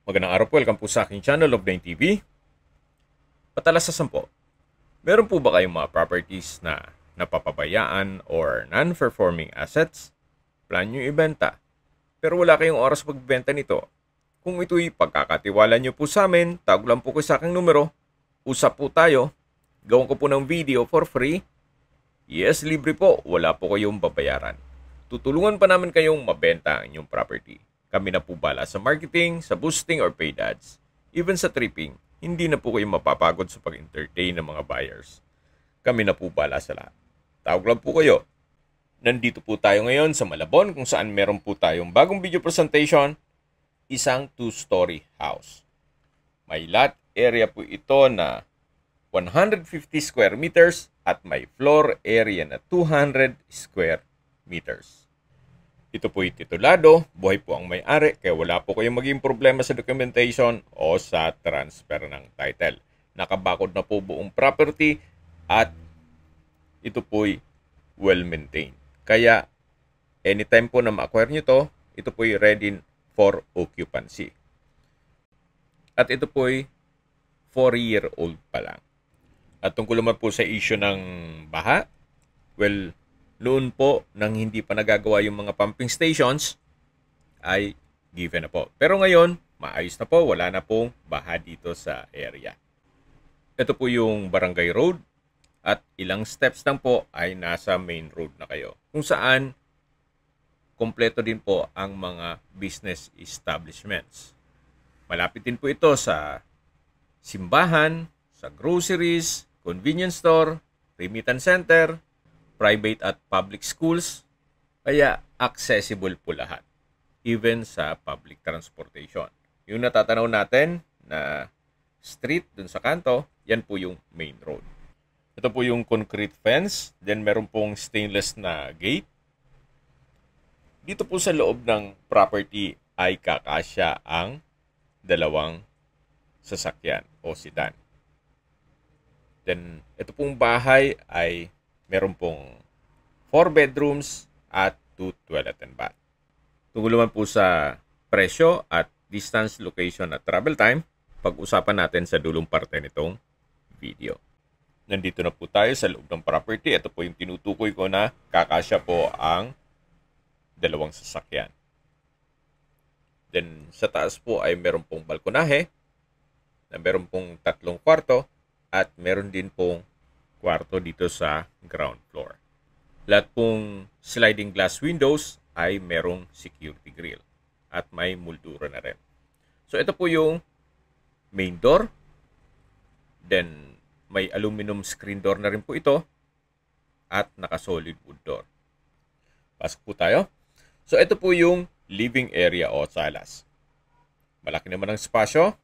Magandang araw po, welcome po sa aking channel of 9 TV. Patalasasan po, meron po ba kayong mga properties na napapabayaan or non-performing assets? Plan nyo ibenta, pero wala kayong oras magbenta nito. Kung ito'y pagkakatiwala nyo po sa amin, tawag lang po ko sa aking numero. Usap po tayo, gawin ko po ng video for free. Yes, libre po, wala po kayong babayaran. Tutulungan pa namin kayong mabenta ang inyong property. Kami na po bala sa marketing, sa boosting or paid ads. Even sa tripping, hindi na po kayo mapapagod sa pag-entertain ng mga buyers. Kami na po bala sa lahat. Tawag lang po kayo. Nandito po tayo ngayon sa Malabon kung saan meron po tayong bagong video presentation, isang 2-story house. May lot area po ito na 150 square meters at may floor area na 200 square meters. Ito po'y titulado, buhay po ang may-ari, kaya wala po kayong maging problema sa documentation o sa transfer ng title. Nakabakod na po buong property at ito po'y well-maintained. Kaya anytime po na ma-acquire nyo to, ito po'y ready for occupancy. At ito po'y 4-year-old pa lang. At tungkol naman po sa issue ng baha, well, noon po, nang hindi pa nagagawa yung mga pumping stations, ay given na po. Pero ngayon, maayos na po. Wala na pong baha dito sa area. Ito po yung barangay road. At ilang steps lang po ay nasa main road na kayo. Kung saan, kompleto din po ang mga business establishments. Malapit din po ito sa simbahan, sa groceries, convenience store, remittance center, private at public schools, kaya accessible po lahat, even sa public transportation. Yung natatanaw natin na street dun sa kanto, yan po yung main road. Ito po yung concrete fence, then meron pong stainless na gate. Dito po sa loob ng property ay kakasya ang dalawang sasakyan o sedan. Then ito pong bahay ay meron pong 4 bedrooms at 2 toilet and bath. Tungkol naman po sa presyo at distance, location at travel time, pag-usapan natin sa dulong parte nitong video. Nandito na po tayo sa loob ng property. Ito po yung tinutukoy ko na kakasya po ang dalawang sasakyan. Then sa taas po ay meron pong balkonahe na meron pong 3 kwarto at meron din pong kwarto dito sa ground floor. Lahat pong sliding glass windows ay merong security grill at may moldura na rin. So ito po yung main door. Then may aluminum screen door na rin po ito at naka-solid wood door. Pasok po tayo. So ito po yung living area o salas. Malaki naman ang spasyo,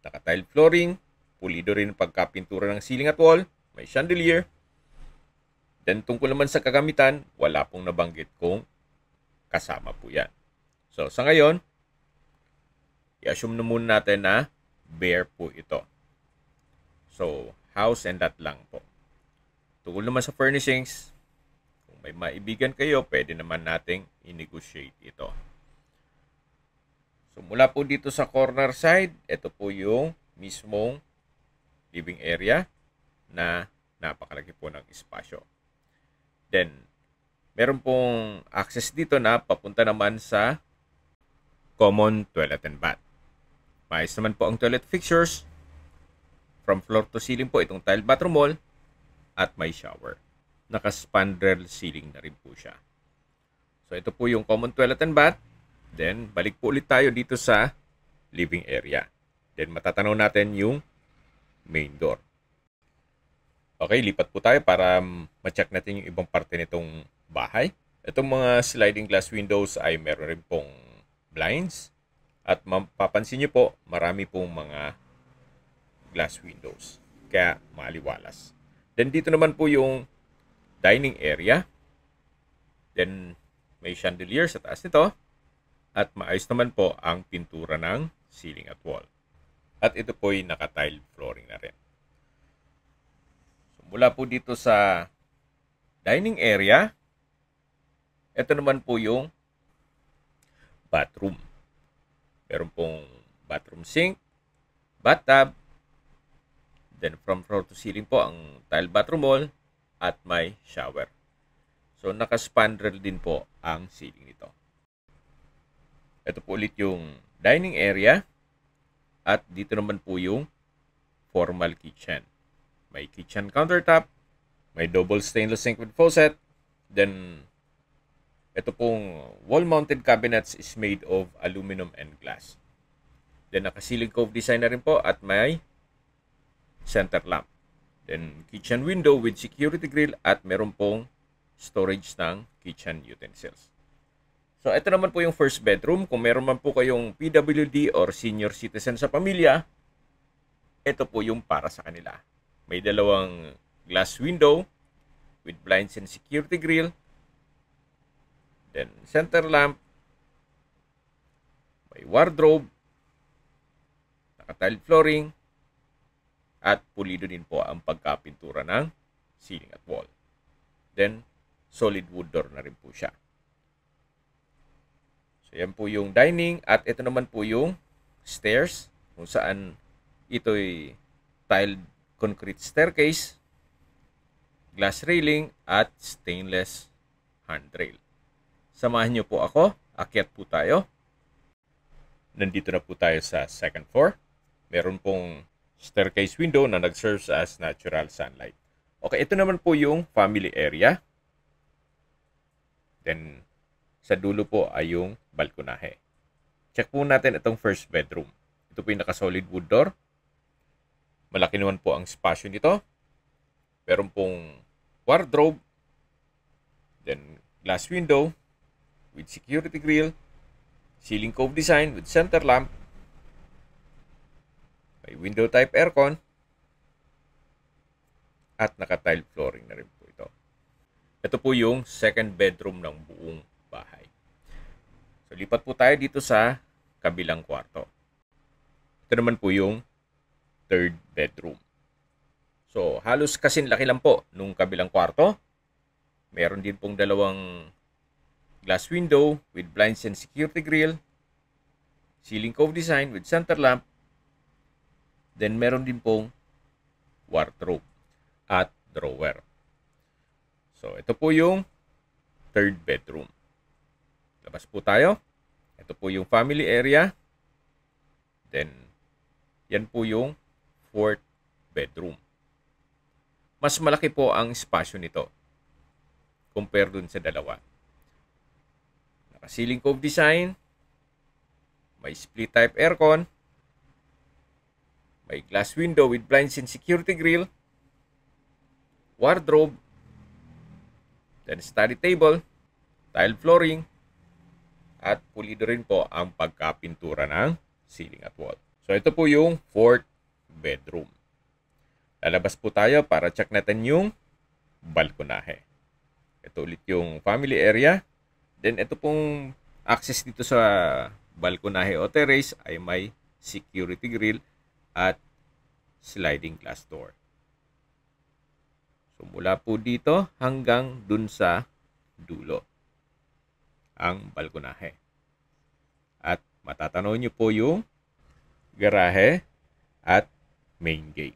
naka-tile flooring, pulido rin ang pagkapintura ng ceiling at wall, may chandelier. Then tungkol naman sa kagamitan, wala pong nabanggit kung kasama po yan. So sa ngayon, i-assume na muna natin na bare po ito. So house and lot lang po. Tungkol naman sa furnishings, kung may maibigan kayo, pwede naman nating i-negotiate ito. So mula po dito sa corner side, ito po yung mismong living area na napakalaki po ng espasyo. Then, meron pong access dito na papunta naman sa common toilet and bath. Maayos naman po ang toilet fixtures. From floor to ceiling po itong tile bathroom wall at may shower. Naka-spandrel ceiling na rin po siya. So, ito po yung common toilet and bath. Then, balik po ulit tayo dito sa living area. Then, matatanaw natin yung main door. Okay, lipat po tayo para ma-check natin yung ibang parte nitong bahay. Itong mga sliding glass windows ay meron rin pong blinds. At mapapansin nyo po, marami pong mga glass windows. Kaya maliwalas. Then dito naman po yung dining area. Then may chandelier sa taas nito. At maayos naman po ang pintura ng ceiling at wall. At ito po ay naka-tile flooring na rin. So, mula po dito sa dining area, ito naman po yung bathroom. Meron pong bathroom sink, bathtub, then from floor to ceiling po ang tile bathroom wall at may shower. So naka-spandrel din po ang ceiling nito. Ito po ulit yung dining area at dito naman po yung formal kitchen. May kitchen countertop, may double stainless sink with faucet, then ito pong wall-mounted cabinets is made of aluminum and glass. Then naka-ceiling cove design na rin po at may center lamp. Then kitchen window with security grill at meron pong storage ng kitchen utensils. So ito naman po yung first bedroom. Kung meron man po kayong PWD or senior citizen sa pamilya, ito po yung para sa kanila. May dalawang glass window with blinds and security grill. Then center lamp. May wardrobe. Naka-tile flooring. At pulido din po ang pagkapintura ng ceiling at wall. Then solid wood door na rin po siya. So yan po yung dining at ito naman po yung stairs kung saan ito'y tiled concrete staircase, glass railing at stainless handrail. Samahan niyo po ako, akyat po tayo. Nandito na po tayo sa second floor. Meron pong staircase window na nag-serves as natural sunlight. Okay, ito naman po yung family area. Then, sa dulo po ay yung balkonahe. Check po natin itong first bedroom. Ito po yung naka-solid wood door. Malaki naman po ang spasyo nito. Meron pong wardrobe. Then, glass window with security grill. Ceiling cove design with center lamp. May window type aircon. At naka-tile flooring na rin po ito. Ito po yung second bedroom ng buong bahay. So, lipat po tayo dito sa kabilang kwarto. Ito naman po yung third bedroom. So, halos kasing laki lang po nung kabilang kwarto. Meron din pong dalawang glass window with blinds and security grill. Ceiling cove design with center lamp. Then, meron din pong wardrobe at drawer. So, ito po yung third bedroom. Labas po tayo. Ito po yung family area. Then, yan po yung fourth bedroom. Mas malaki po ang espasyo nito compare dun sa dalawa. Naka-ceiling cove design. May split type aircon. May glass window with blinds and security grill. Wardrobe. Then study table. Tile flooring. At pulido rin po ang pagkapintura ng ceiling at wall. So ito po yung fourth bedroom. Lalabas po tayo para check natin yung balkonahe. Ito ulit yung family area. Then ito pong access dito sa balkonahe o terrace ay may security grill at sliding glass door. So mula po dito hanggang dun sa dulo ang balkonahe. At matatanaw nyo po yung garahe at main gate.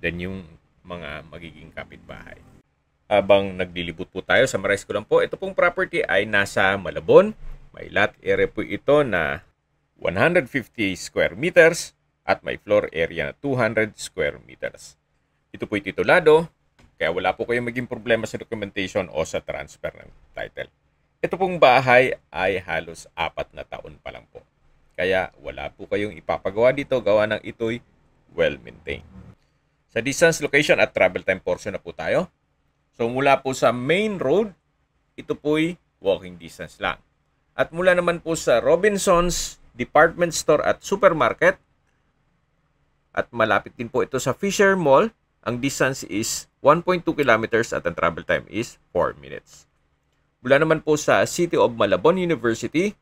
Then yung mga magiging kapitbahay. Habang naglilibot po tayo, summarize ko lang po, ito pong property ay nasa Malabon. May lot area po ito na 150 square meters at may floor area na 200 square meters. Ito po ay titulado, kaya wala po kayong maging problema sa documentation o sa transfer ng title. Ito pong bahay ay halos 4 na taon pa lang po. Kaya wala po kayong ipapagawa dito, gawa ng ito'y well-maintained. Sa distance, location at travel time portion na po tayo. So mula po sa main road, ito po'y walking distance lang. At mula naman po sa Robinsons Department Store at Supermarket, at malapit din po ito sa Fisher Mall, ang distance is 1.2 kilometers at ang travel time is 4 minutes. Mula naman po sa City of Malabon University,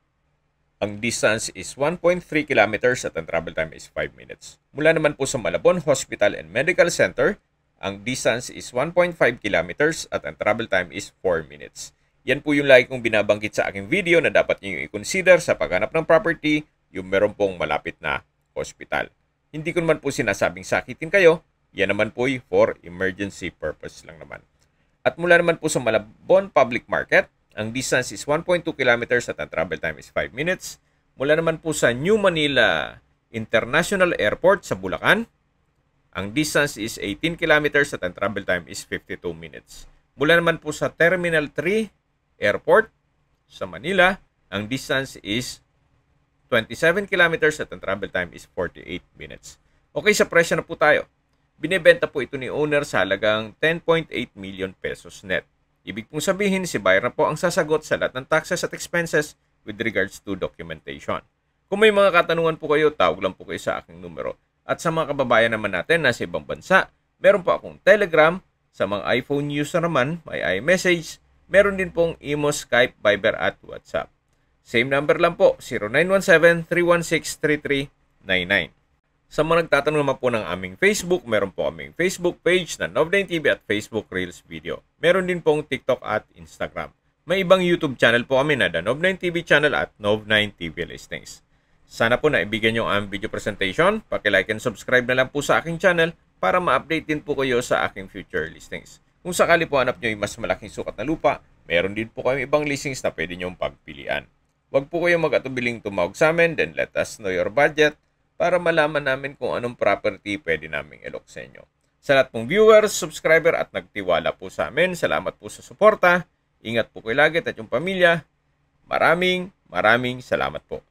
ang distance is 1.3 kilometers at ang travel time is 5 minutes. Mula naman po sa Malabon Hospital and Medical Center, ang distance is 1.5 kilometers at ang travel time is 4 minutes. Yan po yung lagi kong binabanggit sa aking video na dapat niyo i-consider sa paghanap ng property yung meron pong malapit na hospital. Hindi ko naman po sinasabing sakitin kayo, yan naman po for emergency purpose lang naman. At mula naman po sa Malabon Public Market, ang distance is 1.2 kilometers at ang travel time is 5 minutes. Mula naman po sa New Manila International Airport sa Bulacan, ang distance is 18 kilometers at ang travel time is 52 minutes. Mula naman po sa Terminal 3 Airport sa Manila, ang distance is 27 kilometers at ang travel time is 48 minutes. Okay, sa presyo na po tayo. Binebenta po ito ni owner sa halagang 10.8 million pesos net. Ibig pong sabihin, si buyer na po ang sasagot sa lahat ng taxes at expenses with regards to documentation. Kung may mga katanungan po kayo, tawag lang po kayo sa aking numero. At sa mga kababayan naman natin na sa ibang bansa, meron po akong Telegram. Sa mga iPhone user naman, may iMessage. Meron din pong Imo, Skype, Viber at WhatsApp. Same number lang po, 0917-316-3399. Sa mga nagtatanong naman po ng aming Facebook, meron po aming Facebook page na Nov9 TV at Facebook Reels Video. Meron din pong TikTok at Instagram. May ibang YouTube channel po kami na The Nov9 TV channel at Nov9 TV Listings. Sana po naibigan nyo ang video presentation. Paki-like and subscribe na lang po sa aking channel para ma-update din po kayo sa aking future listings. Kung sakali po hanap nyo yung mas malaking sukat na lupa, meron din po kami ibang listings na pwede nyong pagpilian. Huwag po kayong mag-atubiling tumawag sa amin, then let us know your budget para malaman namin kung anong property pwede naming ilok sa inyo. Sa lahat pong viewers, subscriber at nagtiwala po sa amin, salamat po sa suporta. Ingat po kayo lagi at yung pamilya. Maraming salamat po.